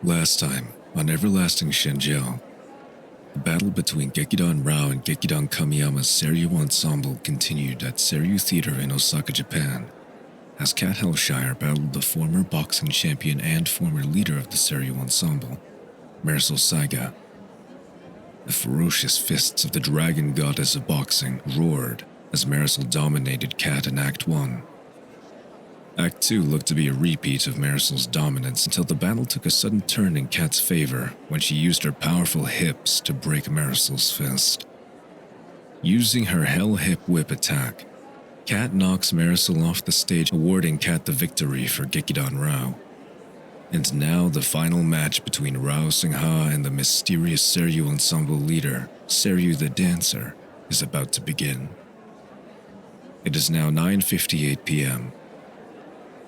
Last time, on Everlasting Shenzhou, the battle between Gekidan Rao and Gekidan Kamiyama's Seiryu ensemble continued at Seiryu Theater in Osaka, Japan, as Kat Hellshire battled the former boxing champion and former leader of the Seiryu ensemble, Marisol Saiga. The ferocious fists of the dragon goddess of boxing roared as Marisol dominated Kat in Act 1. Act 2 looked to be a repeat of Marisol's dominance until the battle took a sudden turn in Kat's favor when she used her powerful hips to break Marisol's fist. Using her Hell Hip Whip attack, Kat knocks Marisol off the stage, awarding Kat the victory for Gekidan Rao. And now the final match between Rao Singha and the mysterious Seiryu ensemble leader, Seiryu the Dancer, is about to begin. It is now 9:58 p.m.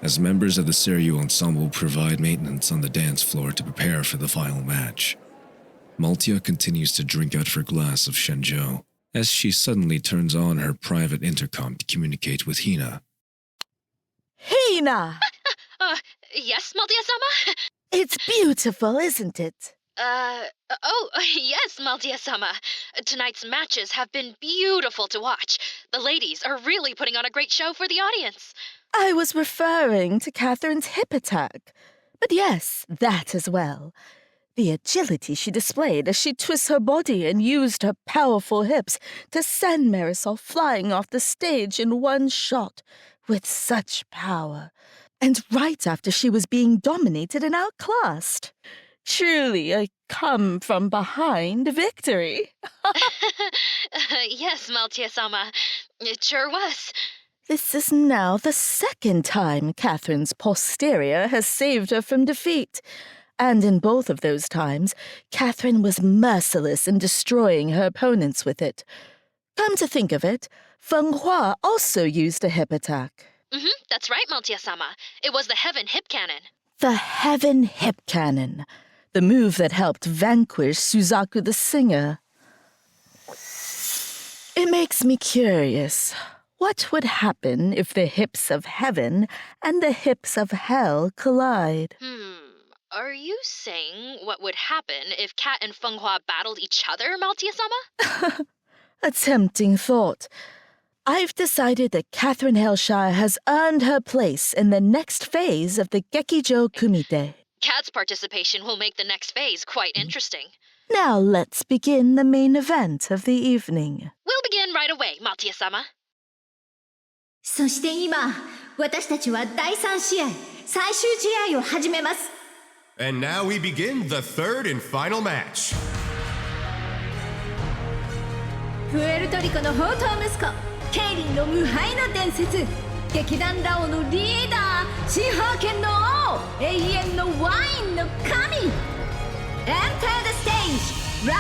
as members of the Seiryu ensemble provide maintenance on the dance floor to prepare for the final match. Maltia continues to drink out of her glass of Shenzhou as she suddenly turns on her private intercom to communicate with Hina. Hina! Yes, Maltia-sama? It's beautiful, isn't it? Yes, Maltia-sama. Tonight's matches have been beautiful to watch. The ladies are really putting on a great show for the audience. I was referring to Catherine's hip attack. But yes, that as well. The agility she displayed as she twists her body and used her powerful hips to send Marisol flying off the stage in one shot with such power. And right after she was being dominated and outclassed. Truly a come-from-behind victory. Yes, Maltia-sama. It sure was. This is now the second time Catherine's posterior has saved her from defeat. And in both of those times, Catherine was merciless in destroying her opponents with it. Come to think of it, Feng Hua also used a hip attack. That's right, Maltia-sama. It was the Heaven Hip Cannon. The Heaven Hip Cannon. The move that helped vanquish Suzaku the singer. It makes me curious. What would happen if the hips of heaven and the hips of hell collide? Are you saying what would happen if Kat and Feng Hua battled each other, Maltia-sama? A tempting thought. I've decided that Catherine Hellshire has earned her place in the next phase of the Gekijo Kumite. Kat's participation will make the next phase quite interesting. Now let's begin the main event of the evening. We'll begin right away, Maltia-sama. そして今、私たちは第3試合、最終試合を始めます。And now we begin the third and final match. プエルトリコの宝刀息子、ケイリンの無敗の伝説、劇団ラオのリーダー、シンハー剣の王、永遠のワインの神。Enter the stage, ラ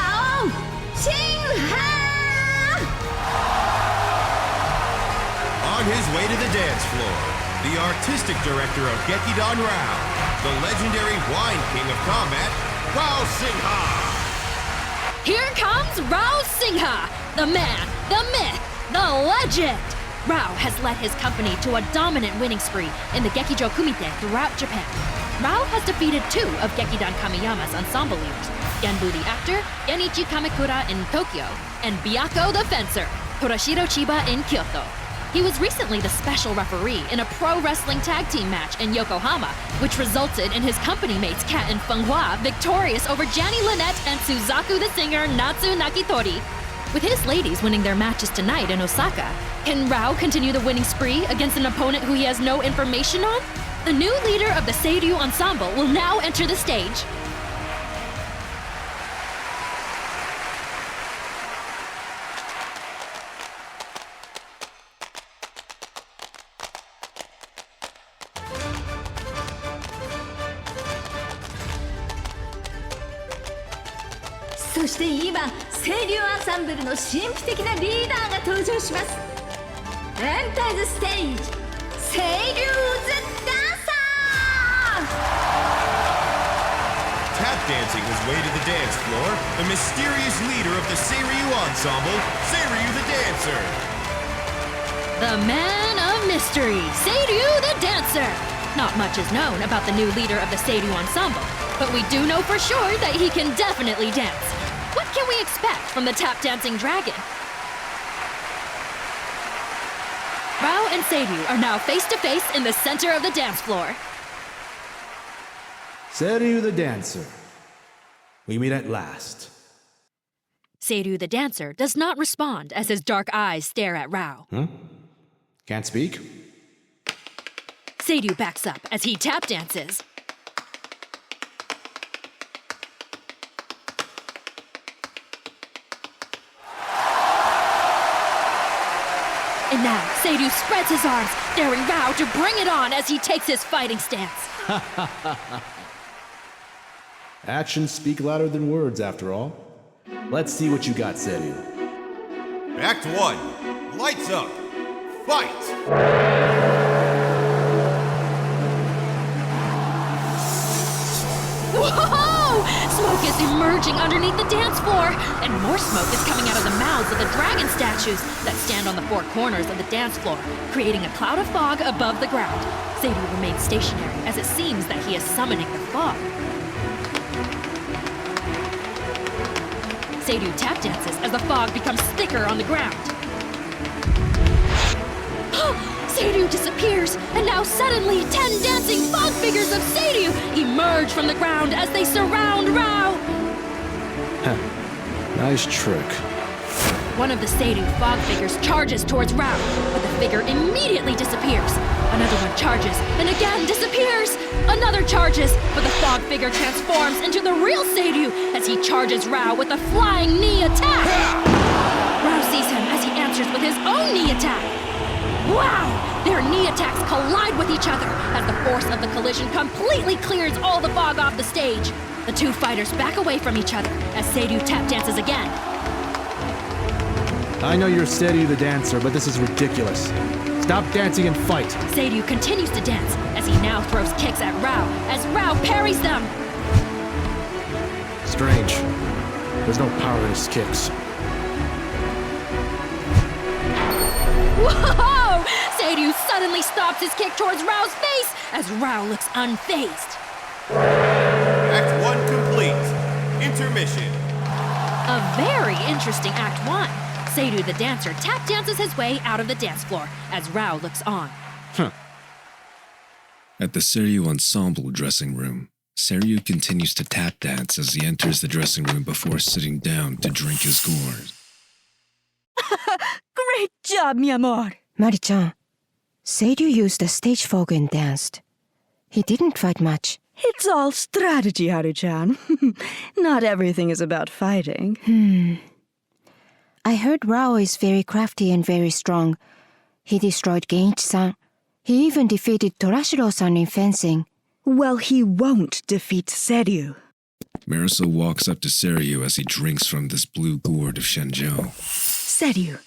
オウ・シンハー On his way to the dance floor, the artistic director of Gekidan Rao, the legendary wine king of combat, Rao Singha. Here comes Rao Singha, the man, the myth, the legend. Rao has led his company to a dominant winning spree in the Gekijo Kumite throughout Japan. Rao has defeated 2 of Gekidan Kamiyama's ensemble leaders, Genbu the actor, Genichi Kamikura in Tokyo, and Byako the fencer, Torashiro Chiba in Kyoto. He was recently the special referee in a pro wrestling tag team match in Yokohama, which resulted in his company mates Kat and Feng Hua victorious over Janny Lynette and Suzaku the singer Natsu Nakitori. With his ladies winning their matches tonight in Osaka, can Rao continue the winning spree against an opponent who he has no information on? The new leader of the Seiryu ensemble will now enter the stage.そして今、清流アンサンブルの神秘的なリーダーが登場します。Enter the stage, 清流 the dancer! Tap dancing his way to the dance floor, the mysterious leader of the Seiryu ensemble, Seiryu the Dancer. The man of mystery, Seiryu the dancer. Not much is known about the new leader of the Seiryu Ensemble, but we do know for sure that he can definitely dance. What can we expect from the tap-dancing dragon? Rao and Seiryu are now face-to-face in the center of the dance floor. Seiryu the dancer. We meet at last. Seiryu the dancer does not respond as his dark eyes stare at Rao. Can't speak? Seiryu backs up as he tap dances. And now, Seiryu spreads his arms, daring Rao to bring it on as he takes his fighting stance. Actions speak louder than words, after all. Let's see what you got, Seiryu. Act 1. Lights up. Fight! Whoa! Smoke is emerging underneath the dance floor, and more smoke is coming out of the mouths of the dragon statues that stand on the four corners of the dance floor, creating a cloud of fog above the ground. Seiryu remains stationary as it seems that he is summoning the fog. Seiryu tap dances as the fog becomes thicker on the ground. Seiryu disappears, and now suddenly 10 dancing fog figures of Seiryu emerge from the ground as they surround Rao. Nice trick. One of the Seiryu fog figures charges towards Rao, but the figure immediately disappears. Another one charges and again disappears. Another charges, but the fog figure transforms into the real Seiryu as he charges Rao with a flying knee attack. Rao sees him as he answers with his own knee attack. Wow! Their knee attacks collide with each other as the force of the collision completely clears all the fog off the stage. The two fighters back away from each other as Seiryu tap dances again. I know you're Seiryu the dancer, but this is ridiculous. Stop dancing and fight. Seiryu continues to dance as he now throws kicks at Rao as Rao parries them. Strange. There's no power in his kicks. Whoa! Seiryu suddenly stops his kick towards Rao's face as Rao looks unfazed. Act 1 complete. Intermission. A very interesting Act 1. Seiryu the dancer tap dances his way out of the dance floor as Rao looks on. At the Seiryu Ensemble dressing room, Seiryu continues to tap dance as he enters the dressing room before sitting down to drink his gourd. Great job, mi amor. Mari-chan, Seiryu used the stage fog and danced. He didn't fight much. It's all strategy, Haru-chan. Not everything is about fighting. I heard Rao is very crafty and very strong. He destroyed Genichi-san. He even defeated Torashiro-san in fencing. Well, he won't defeat Seiryu. Marisa walks up to Seiryu as he drinks from this blue gourd of Shenzhou. Seiryu,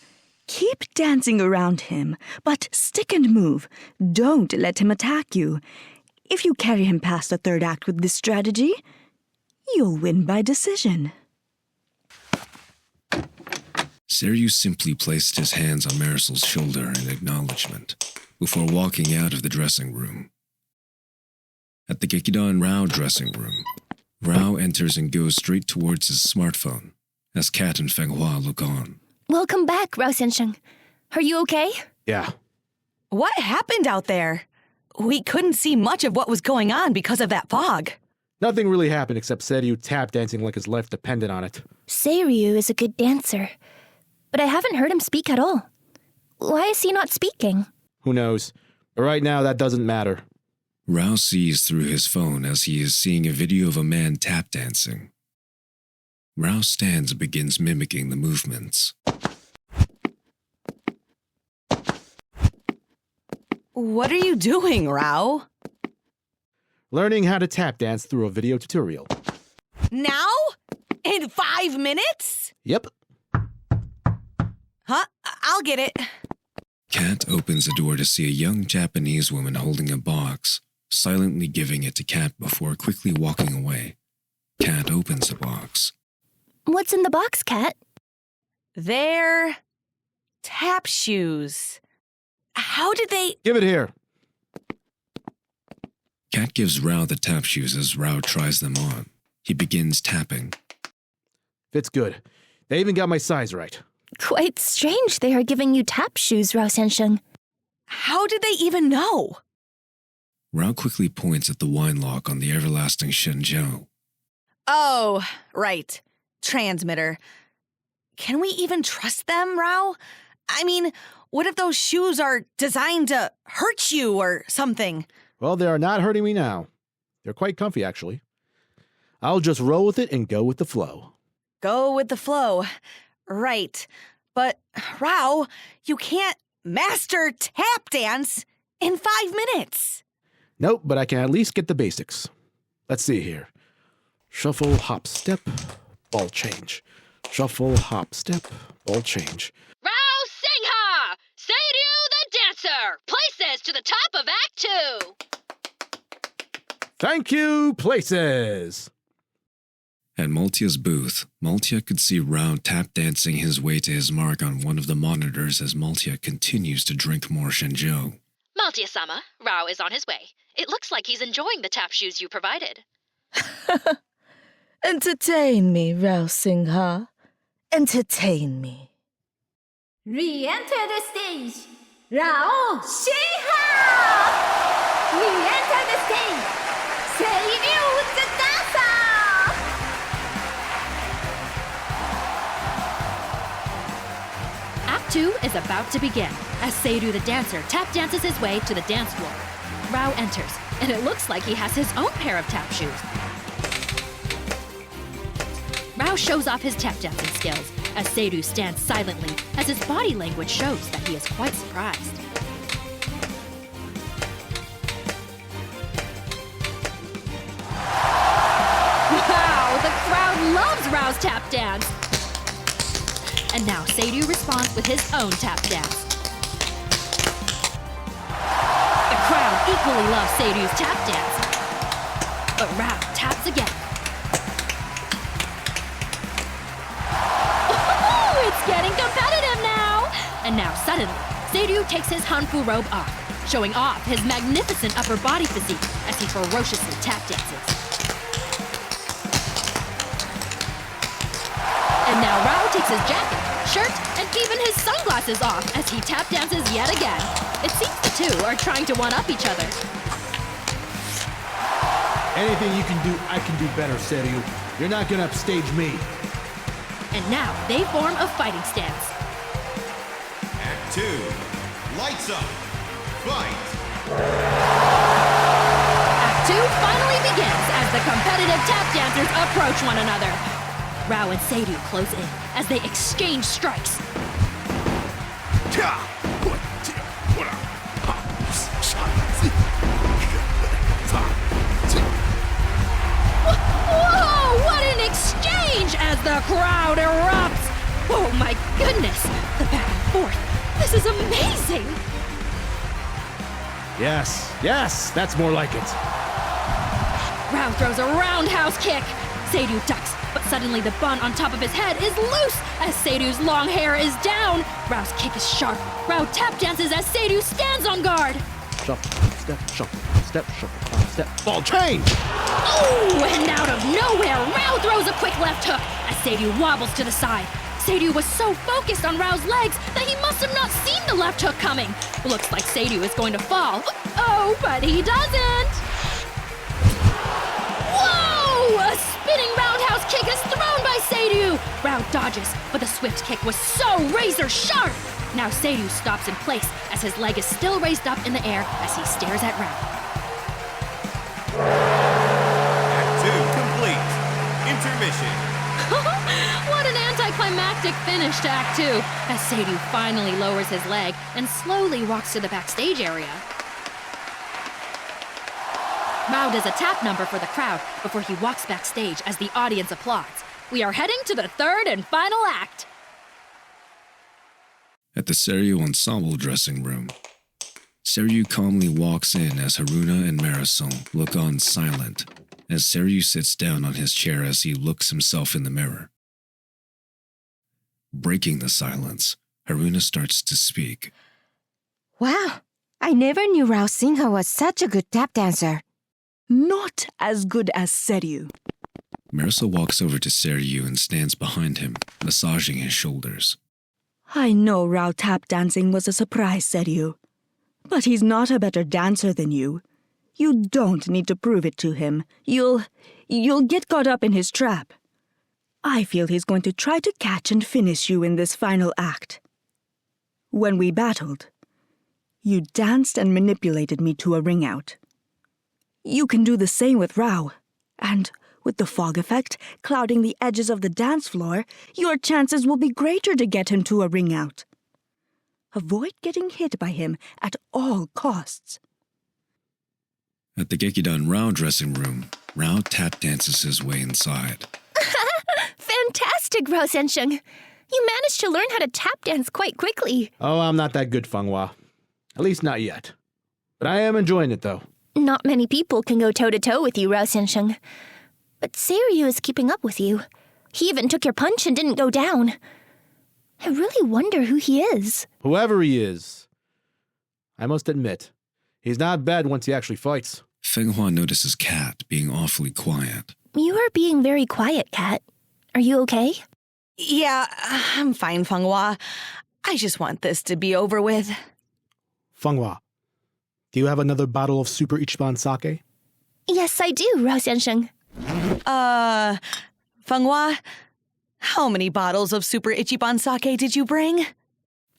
keep dancing around him, but stick and move. Don't let him attack you. If you carry him past the third act with this strategy, you'll win by decision. Seiryu simply placed his hands on Marisol's shoulder in acknowledgement before walking out of the dressing room. At the Gekidan Rao dressing room, Rao enters and goes straight towards his smartphone as Kat and Feng Hua look on. Welcome back, Rao Senshin. Are you okay? Yeah. What happened out there? We couldn't see much of what was going on because of that fog. Nothing really happened except Seiryu tap dancing like his life depended on it. Seiryu is a good dancer, but I haven't heard him speak at all. Why is he not speaking? Who knows? But right now, that doesn't matter. Rao sees through his phone as he is seeing a video of a man tap dancing. Rao stands and begins mimicking the movements. What are you doing, Rao? Learning how to tap dance through a video tutorial. Now? In 5 minutes? Yep. Huh? I'll get it. Kat opens the door to see a young Japanese woman holding a box, silently giving it to Kat before quickly walking away. Kat opens the box. What's in the box, Kat? They're tap shoes. How did they... Give it here. Kat gives Rao the tap shoes as Rao tries them on. He begins tapping. Fits good. They even got my size right. Quite strange they are giving you tap shoes, Rao Sensheng. How did they even know? Rao quickly points at the wine lock on the everlasting Shenzhou. Oh, right. Transmitter. Can we even trust them, Rao? I mean, what if those shoes are designed to hurt you or something? Well, they are not hurting me now. They're quite comfy, actually. I'll just roll with it and go with the flow. Go with the flow. Right. But, Rao, you can't master tap dance in 5 minutes. Nope, but I can at least get the basics. Let's see here. Shuffle, hop, step, ball change. Shuffle, hop, step, ball change. Rao Singha! Seiryu the dancer! Places to the top of Act 2! Thank you, places! At Maltia's booth, Maltia could see Rao tap dancing his way to his mark on one of the monitors as Maltia continues to drink more Shenzhou. Maltia-sama, Rao is on his way. It looks like he's enjoying the tap shoes you provided. Entertain me, Rao Singha. Entertain me. Re-enter the stage, Rao Shinha! Re-enter the stage, Seiryu the dancer! Act 2 is about to begin as Seiryu the dancer tap dances his way to the dance floor. Rao enters, and it looks like he has his own pair of tap shoes. Rao shows off his tap dancing skills as Seiryu stands silently as his body language shows that he is quite surprised. Wow, the crowd loves Rao's tap dance! And now Seiryu responds with his own tap dance. The crowd equally loves Seiryu's tap dance. But Rao taps again. Oh, it's getting competitive now! And now suddenly, Seiryu takes his Hanfu robe off, showing off his magnificent upper body physique as he ferociously tap dances. And now Rao takes his jacket, shirt, and even his sunglasses off as he tap dances yet again. It seems the two are trying to one-up each other. Anything you can do, I can do better, Seiryu. You're not gonna upstage me. And now they form a fighting stance. Act 2. Lights up. Fight. Act 2 finally begins as the competitive tap dancers approach one another. Rao and Seiryu close in as they exchange strikes. Whoa, what an exchange as the crowd erupts! Oh my goodness, the back and forth. This is amazing! Yes, that's more like it. Rao throws a roundhouse kick. Seiryu ducks, but suddenly the bun on top of his head is loose as Seiryu's long hair is down. Rao's kick is sharp. Rao tap dances as Seiryu stands on guard. Shuffle, step, shuffle, step, ball change! Oh, and out of nowhere, Rao throws a quick left hook as Seiryu wobbles to the side. Seiryu was so focused on Rao's legs that he must have not seen the left hook coming. Looks like Seiryu is going to fall. Oh, but he doesn't! Whoa! A spinning roundhouse kick is thrown by Seiryu! Rao dodges, but the swift kick was so razor sharp! Now Seiryu stops in place as his leg is still raised up in the air as he stares at Rao. Act 2 complete. Intermission. What an anticlimactic finish to Act 2 as Seiryu finally lowers his leg and slowly walks to the backstage area. Rao does a tap number for the crowd before he walks backstage as the audience applauds. We are heading to the third and final act. At the Seiryu Ensemble dressing room, Seiryu calmly walks in as Haruna and Marisol look on silent as Seiryu sits down on his chair as he looks himself in the mirror. Breaking the silence, Haruna starts to speak. Wow, I never knew Rao Singha was such a good tap dancer. not as good as Seryu. Marisa walks over to Seryu and stands behind him, massaging his shoulders. I know Rao tap dancing was a surprise, Seryu. But he's not a better dancer than you. You don't need to prove it to him. You'll get caught up in his trap. I feel he's going to try to catch and finish you in this final act. When we battled, you danced and manipulated me to a ring out. You can do the same with Rao, and with the fog effect clouding the edges of the dance floor, your chances will be greater to get him to a ring out. Avoid getting hit by him at all costs. At the Gekidan Rao dressing room, Rao tap dances his way inside. Fantastic, Rao Sensheng. You managed to learn how to tap dance quite quickly. Oh, I'm not that good, Fenghua. At least not yet. But I am enjoying it, though. Not many people can go toe-to-toe with you, Rao Sensheng. But Seryu is keeping up with you. He even took your punch and didn't go down. I really wonder who he is. Whoever he is, I must admit, he's not bad once he actually fights. Fenghua notices Kat being awfully quiet. You are being very quiet, Kat. Are you okay? Yeah, I'm fine, Fenghua. I just want this to be over with. Fenghua, do you have another bottle of Super Ichiban sake? Yes, I do, Rao Sensheng. Fenghua, how many bottles of Super Ichiban sake did you bring?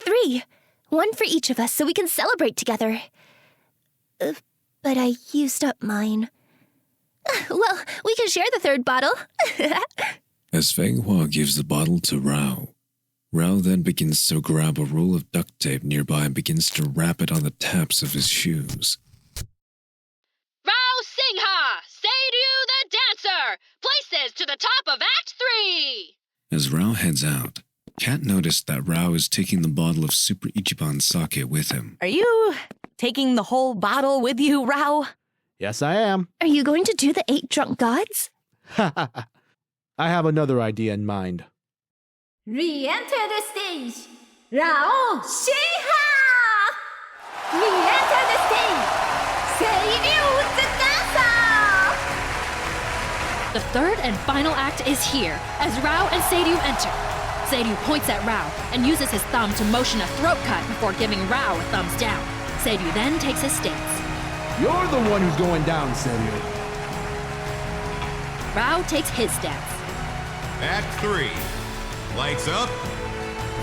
3. 1 for each of us so we can celebrate together. But I used up mine. Well, we can share the 3rd bottle. As Fenghua gives the bottle to Rao, Rao then begins to grab a roll of duct tape nearby and begins to wrap it on the taps of his shoes. Rao Singha, Seiryu the dancer, places to the top of Act 3. As Rao heads out, Kat noticed that Rao is taking the bottle of Super Ichiban sake with him. Are you taking the whole bottle with you, Rao? Yes, I am. Are you going to do the 8 drunk gods? I have another idea in mind. Re-enter the stage, Rao Singha! Re-enter the stage, Seiryu the dancer! The 3rd and final act is here, as Rao and Seiryu enter. Seiryu points at Rao and uses his thumb to motion a throat cut before giving Rao a thumbs down. Seiryu then takes his stance. You're the one who's going down, Seryu. Rao takes his stance. Act 3. Lights up.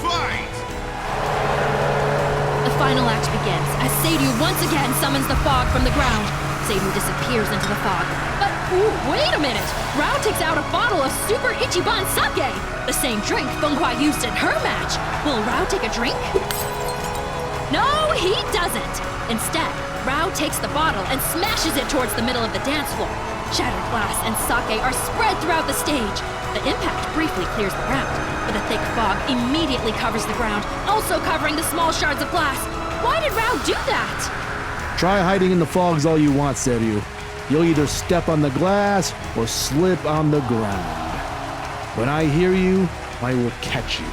Fight! The final act begins as Seiryu once again summons the fog from the ground. Seiryu disappears into the fog. But wait a minute! Rao takes out a bottle of Super Ichiban sake! The same drink Fenghua used in her match. Will Rao take a drink? No, he doesn't! Instead, Rao takes the bottle and smashes it towards the middle of the dance floor. Shattered glass and sake are spread throughout the stage. The impact briefly clears the ground, but a thick fog immediately covers the ground, also covering the small shards of glass. Why did Rao do that? Try hiding in the fogs all you want, Seryu. You'll either step on the glass or slip on the ground. When I hear you, I will catch you.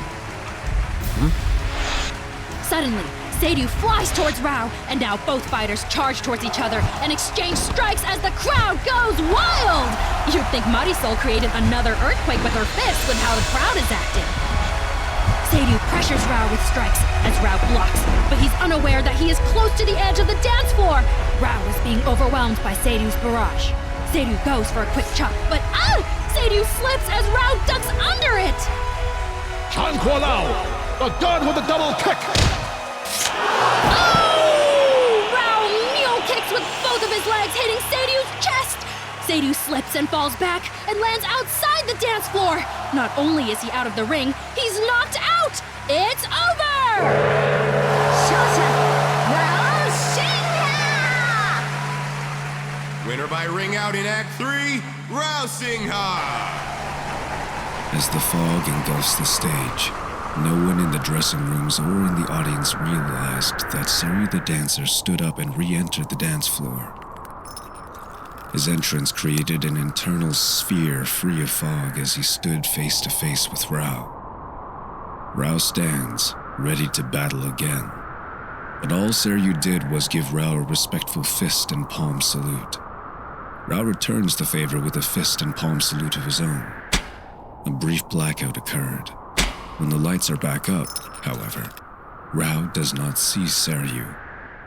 Suddenly, Seiryu flies towards Rao, and now both fighters charge towards each other and exchange strikes as the crowd goes wild! You'd think Marisol created another earthquake with her fists with how the crowd is acting. Seiryu pressures Rao with strikes as Rao blocks, but he's unaware that he is close to the edge of the dance floor. Rao is being overwhelmed by Seiryu's barrage. Seiryu goes for a quick chop, but Seiryu slips as Rao ducks under it! Chanquo Lao, the god with the double kick! Oh! Rao mule kicks with both of his legs, hitting Seiryu's chest! Seiryu slips and falls back and lands outside the dance floor. Not only is he out of the ring, he's knocked out! It's over! Rao Singha! Winner by ring out in Act 3, Rao Singha! As the fog engulfs the stage, no one in the dressing rooms or in the audience realized that Seiryu the dancer stood up and re-entered the dance floor. His entrance created an internal sphere free of fog as he stood face to face with Rao. Rao stands, ready to battle again. But all Seiryu did was give Rao a respectful fist and palm salute. Rao returns the favor with a fist and palm salute of his own. A brief blackout occurred. When the lights are back up, however, Rao does not see Seryu,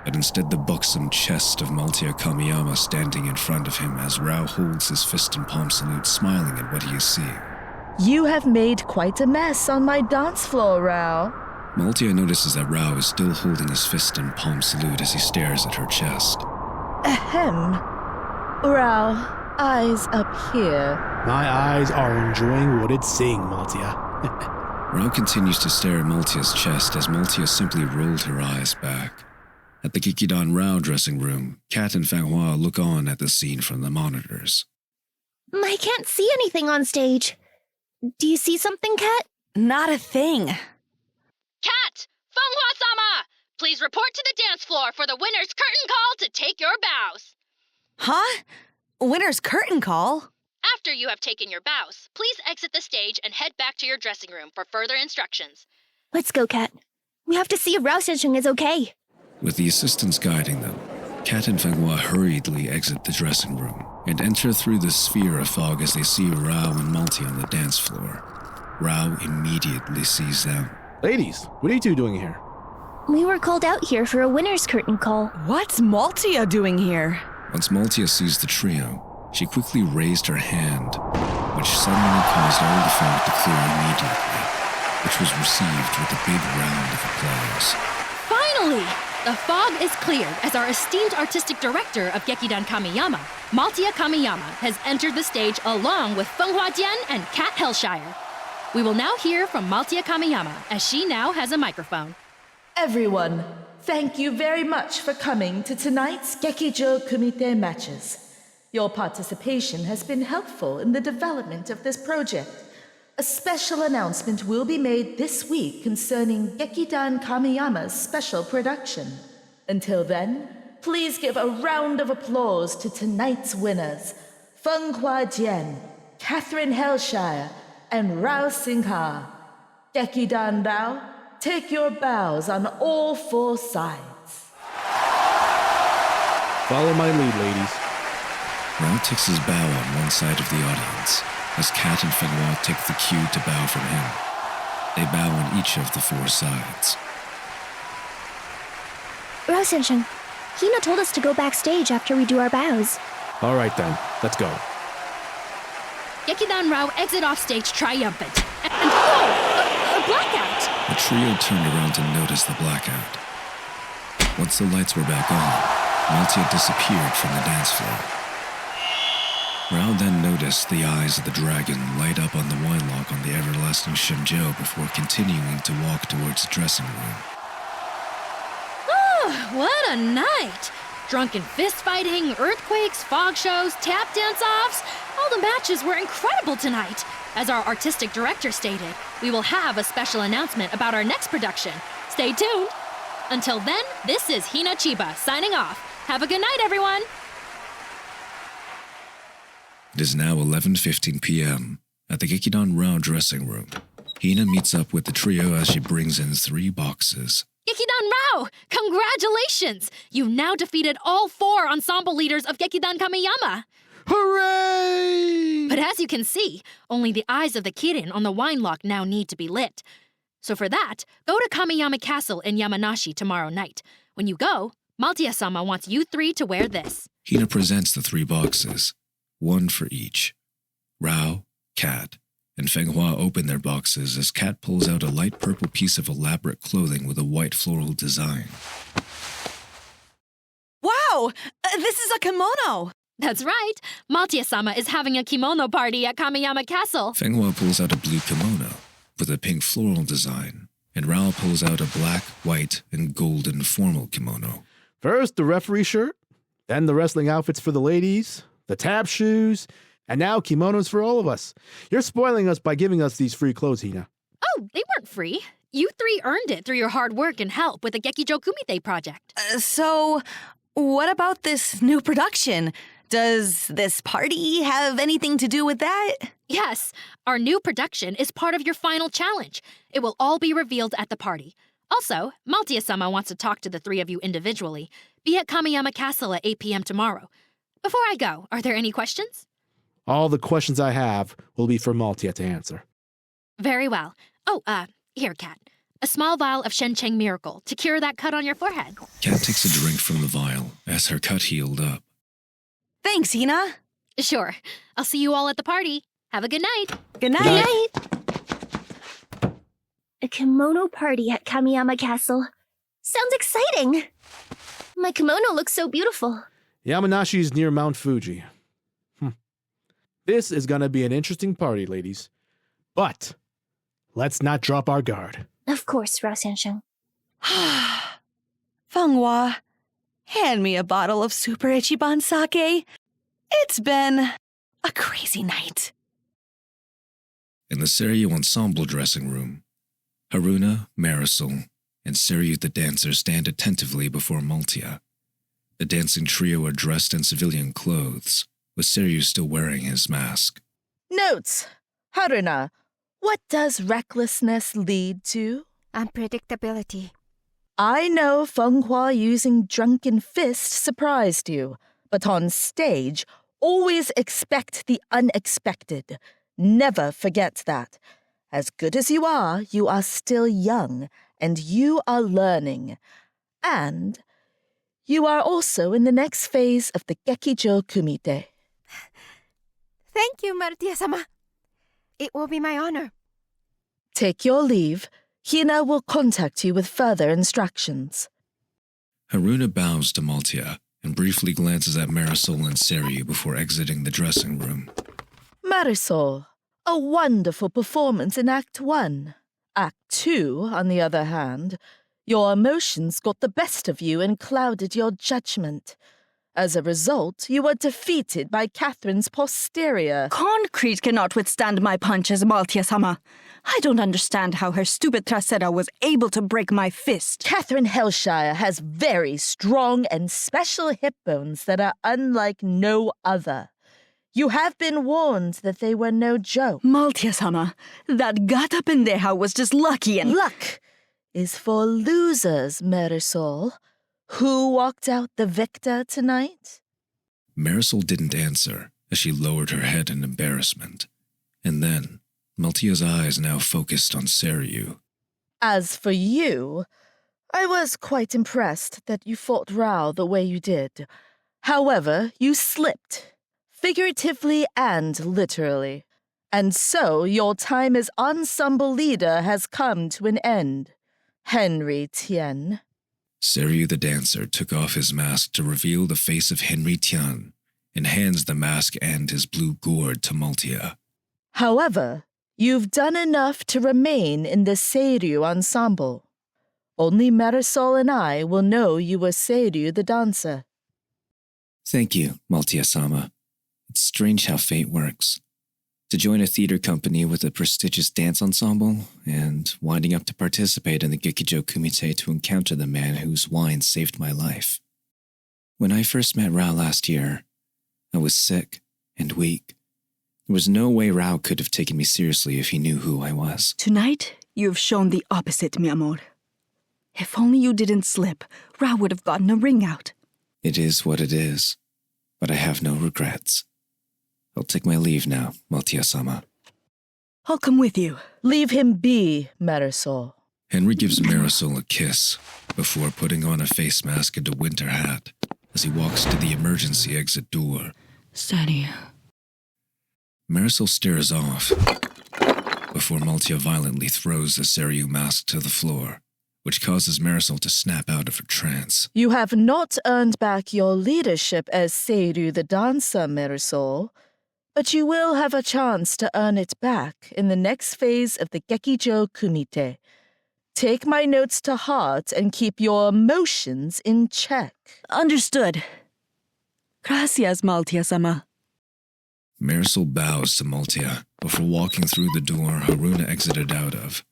but instead the buxom chest of Maltia Kamiyama standing in front of him as Rao holds his fist and palm salute, smiling at what he is seeing. You have made quite a mess on my dance floor, Rao. Maltia notices that Rao is still holding his fist and palm salute as he stares at her chest. Ahem. Rao, eyes up here. My eyes are enjoying what it's seeing, Maltia. Rao continues to stare at Maltia's chest as Maltia simply rolled her eyes back. At the Gekidan Rao dressing room, Kat and Fanghua look on at the scene from the monitors. I can't see anything on stage. Do you see something, Kat? Not a thing. Kat! Fanghua-sama! Please report to the dance floor for the winner's curtain call to take your bows. Huh? Winner's curtain call? After you have taken your bows, please exit the stage and head back to your dressing room for further instructions. Let's go, Kat. We have to see if Rao Sensheng is okay. With the assistants guiding them, Kat and Fanghua hurriedly exit the dressing room and enter through the sphere of fog as they see Rao and Malti on the dance floor. Rao immediately sees them. Ladies, what are you two doing here? We were called out here for a winner's curtain call. What's Maltia doing here? Once Maltia sees the trio, she quickly raised her hand, which suddenly caused all the fog to clear immediately, which was received with a big round of applause. Finally! The fog is cleared as our esteemed artistic director of Gekidan Kamiyama, Maltia Kamiyama, has entered the stage along with Fanghua Dian and Kat Hellshire. We will now hear from Maltia Kamiyama as she now has a microphone. Everyone, thank you very much for coming to tonight's Gekijo Kumite matches. Your participation has been helpful in the development of this project. A special announcement will be made this week concerning Gekidan Kamiyama's special production. Until then, please give a round of applause to tonight's winners, Fanghua Dian, Catherine Hellshire, and Rao Singha. Gekidan Rao, take your bows on all four sides. Follow my lead, ladies. Rao takes his bow on one side of the audience, as Kat and Fanghua take the cue to bow from him. They bow on each of the four sides. Rao Sensheng, Hina told us to go backstage after we do our bows. All right then, let's go. Gekidan Rao exit off stage triumphant. And oh! A blackout! The trio turned around to notice the blackout. Once the lights were back on, Maltia disappeared from the dance floor. Rao then noticed the eyes of the dragon light up on the wine lock on the everlasting Shenzhou before continuing to walk towards the dressing room. Oh, what a night! Drunken fist fighting, earthquakes, fog shows, tap dance-offs. All the matches were incredible tonight. As our artistic director stated, we will have a special announcement about our next production. Stay tuned. Until then, this is Hina Chiba signing off. Have a good night, everyone. It is now 11:15 p.m. at the Gekidan Rao dressing room. Hina meets up with the trio as she brings in 3 boxes. Gekidan Rao! Congratulations! You've now defeated all 4 ensemble leaders of Gekidan Kamiyama. Hooray! But as you can see, only the eyes of the Kirin on the wine lock now need to be lit. So for that, go to Kamiyama Castle in Yamanashi tomorrow night. When you go, Maltia-sama wants you 3 to wear this. Hina presents the 3 boxes, 1 for each. Rao, Kat, and Fanghua open their boxes as Kat pulls out a light purple piece of elaborate clothing with a white floral design. Wow! This is a kimono! That's right. Maltia-sama is having a kimono party at Kamiyama Castle. Fanghua pulls out a blue kimono with a pink floral design, and Rao pulls out a black, white, and golden formal kimono. First, the referee shirt, then the wrestling outfits for the ladies, the tap shoes, and now kimonos for all of us. You're spoiling us by giving us these free clothes, Hina. Oh, they weren't free. You 3 earned it through your hard work and help with the Gekijo Kumite project. So, what about this new production? Does this party have anything to do with that? Yes, our new production is part of your final challenge. It will all be revealed at the party. Also, Maltia-sama wants to talk to the 3 of you individually. Be at Kamiyama Castle at 8 p.m. tomorrow. Before I go, are there any questions? All the questions I have will be for Maltia to answer. Very well. Oh, here, Kat. A small vial of Shencheng Miracle to cure that cut on your forehead. Kat takes a drink from the vial as her cut healed up. Thanks, Hina. Sure. I'll see you all at the party. Have a good night. Good night. Good night. A kimono party at Kamiyama Castle. Sounds exciting. My kimono looks so beautiful. Yamanashi's near Mount Fuji. This is gonna be an interesting party, ladies. But let's not drop our guard. Of course, Rao Sansheng. Fenghua, hand me a bottle of Super Ichiban sake. It's been a crazy night. In the Seiryu Ensemble dressing room, Haruna, Marisol, and Seiryu the dancer stand attentively before Maltia. The dancing trio are dressed in civilian clothes, with Seiryu still wearing his mask. Notes. Haruna, what does recklessness lead to? Unpredictability. I know Fenghua using drunken fist surprised you, but on stage, always expect the unexpected. Never forget that. As good as you are still young, and you are learning. And you are also in the next phase of the Gekijo Kumite. Thank you, Martia-sama. It will be my honor. Take your leave. Hina will contact you with further instructions. Haruna bows to Maltia and briefly glances at Marisol and Seiryu before exiting the dressing room. Marisol, a wonderful performance in Act 1. Act 2, on the other hand, your emotions got the best of you and clouded your judgment. As a result, you were defeated by Catherine's posterior. Concrete cannot withstand my punches, Maltia-sama. I don't understand how her stupid trasera was able to break my fist. Catherine Hellshire has very strong and special hip bones that are unlike no other. You have been warned that they were no joke. Maltia-sama, that gata pendeja was just lucky and— Luck is for losers, Marisol. Who walked out the victor tonight? Marisol didn't answer as she lowered her head in embarrassment. And then, Maltia's eyes now focused on Seiryu. As for you, I was quite impressed that you fought Rao the way you did. However, you slipped, figuratively and literally. And so your time as ensemble leader has come to an end. Henry Tian. Seiryu the dancer took off his mask to reveal the face of Henry Tian and hands the mask and his blue gourd to Maltia. However, you've done enough to remain in the Seiryu ensemble. Only Marisol and I will know you were Seiryu the dancer. Thank you, Maltia-sama. It's strange how fate works. To join a theater company with a prestigious dance ensemble, and winding up to participate in the Gekijo Kumite to encounter the man whose wine saved my life. When I first met Rao last year, I was sick and weak. There was no way Rao could have taken me seriously if he knew who I was. Tonight, you've shown the opposite, mi amor. If only you didn't slip, Rao would have gotten a ring out. It is what it is, but I have no regrets. I'll take my leave now, Maltia-sama. I'll come with you. Leave him be, Marisol. Henry gives Marisol a kiss before putting on a face mask and a winter hat as he walks to the emergency exit door. Steady. Marisol stares off before Maltia violently throws the Seiryu mask to the floor, which causes Marisol to snap out of her trance. You have not earned back your leadership as Seiryu the dancer, Marisol. But you will have a chance to earn it back in the next phase of the Gekijo Kumite. Take my notes to heart and keep your emotions in check. Understood. Gracias, Maltia-sama. Marisol bows to Maltia before walking through the door Haruna exited out of.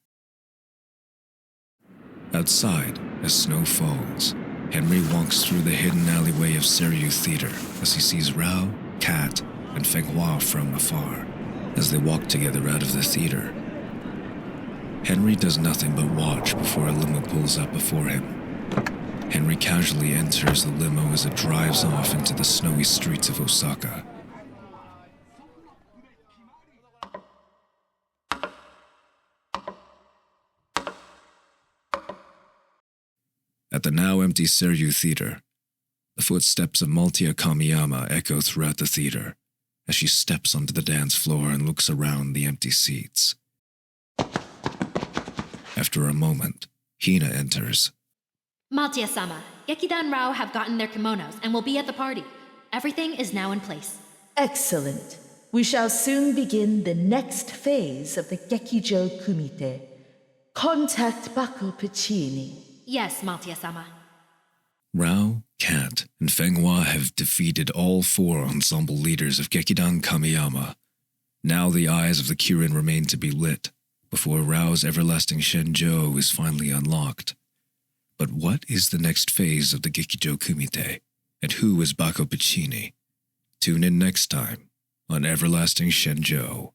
Outside, as snow falls, Henry walks through the hidden alleyway of Seiryu Theater as he sees Rao, Kat, and Fenghua from afar as they walk together out of the theater. Henry does nothing but watch before a limo pulls up before him. Henry casually enters the limo as it drives off into the snowy streets of Osaka. At the now empty Seryu Theater, the footsteps of Maltia Kamiyama echo throughout the theater as she steps onto the dance floor and looks around the empty seats. After a moment, Hina enters. Maltia-sama, Gekidan Rao have gotten their kimonos and will be at the party. Everything is now in place. Excellent. We shall soon begin the next phase of the Gekijo Kumite. Contact Bako Puccini. Yes, Maltia-sama. Rao, Kat, and Fenghua have defeated all 4 ensemble leaders of Gekidan Kamiyama. Now the eyes of the Kirin remain to be lit before Rao's everlasting Shenjo is finally unlocked. But what is the next phase of the Gekijo Kumite, and who is Bako Puccini? Tune in next time on Everlasting Shenjo.